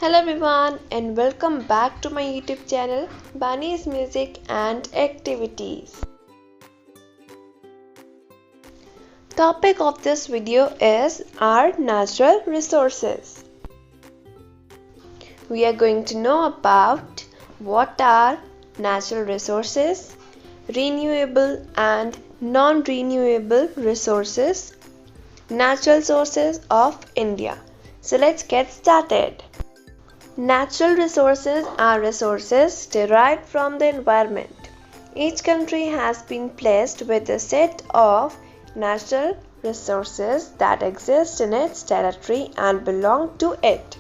Hello everyone and welcome back to my YouTube channel Bunny's Music and Activities. Topic of this video is our natural resources. We are going to know about what are natural resources, renewable and non-renewable resources, natural sources of India. So let's get started. Natural resources are resources derived from the environment. Each country has been blessed with a set of natural resources that exist in its territory and belong to it.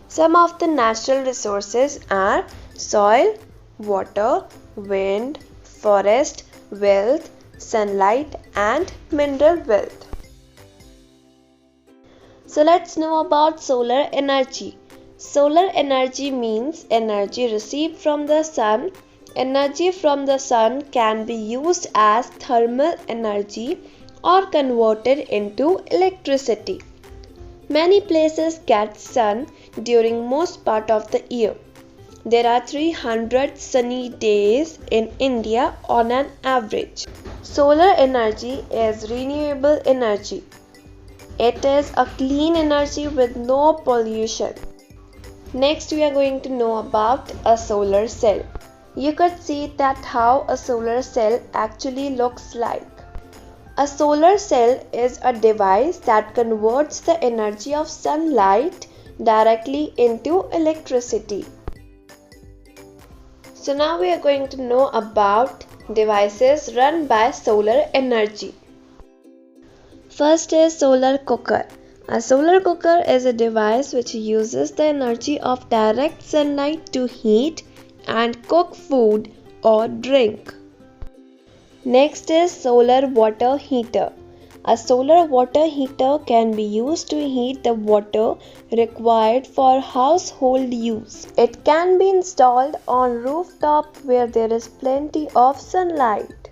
Some of the natural resources are soil, water, wind, forest, wealth, sunlight, and mineral wealth. So let's know about solar energy. Solar energy means energy received from the sun. Energy from the sun can be used as thermal energy or converted into electricity. Many places get sun during most part of the year. There are 300 sunny days in India on an average. Solar energy is renewable energy. It is a clean energy with no pollution. Next we are going to know about a solar cell. You could see that how a solar cell actually looks like. A solar cell is a device that converts the energy of sunlight directly into electricity. So now we are going to know about devices run by solar energy. First is solar cooker. A solar cooker is a device which uses the energy of direct sunlight to heat and cook food or drink. Next is solar water heater. A solar water heater can be used to heat the water required for household use. It can be installed on rooftop where there is plenty of sunlight.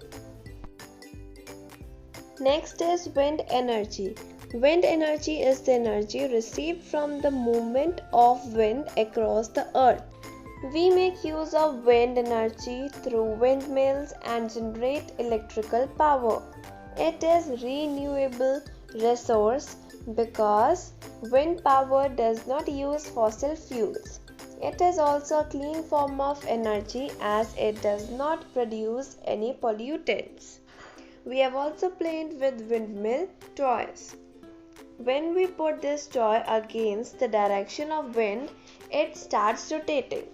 Next is wind energy. Wind energy is the energy received from the movement of wind across the earth. We make use of wind energy through windmills and generate electrical power. It is renewable resource because wind power does not use fossil fuels. It is also a clean form of energy as it does not produce any pollutants. We have also played with windmill toys. When we put this toy against the direction of wind, it starts rotating.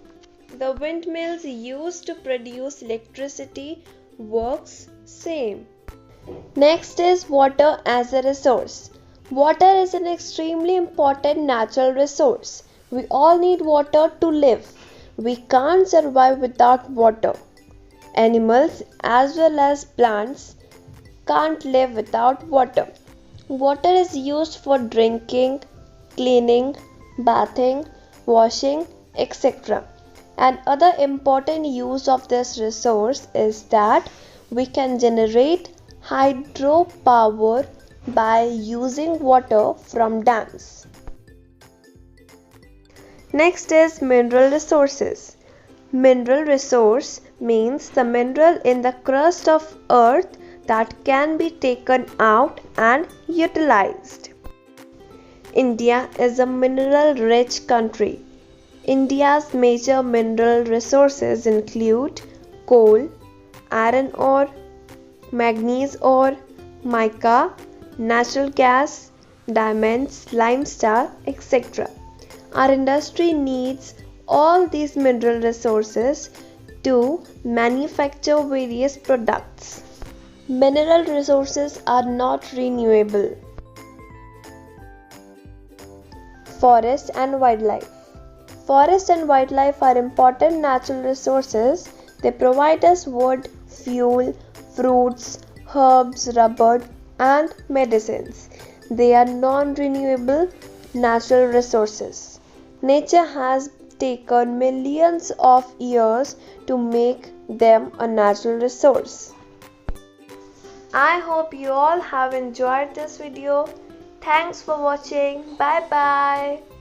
The windmills used to produce electricity works same. Next is water as a resource. Water is an extremely important natural resource. We all need water to live. We can't survive without water. Animals as well as plants can't live without water. Water is used for drinking, cleaning, bathing, washing, etc. And other important use of this resource is that we can generate hydropower by using water from dams. Next is mineral resources. Mineral resource means the mineral in the crust of earth that can be taken out and utilized. India is a mineral-rich country. India's major mineral resources include coal, iron ore, manganese ore, mica, natural gas, diamonds, limestone, etc. Our industry needs all these mineral resources to manufacture various products. Mineral resources are not renewable. Forest and wildlife. Forest and wildlife are important natural resources. They provide us wood, fuel, fruits, herbs, rubber, and medicines. They are non-renewable natural resources. Nature has taken millions of years to make them a natural resource. I hope you all have enjoyed this video. Thanks for watching. Bye bye.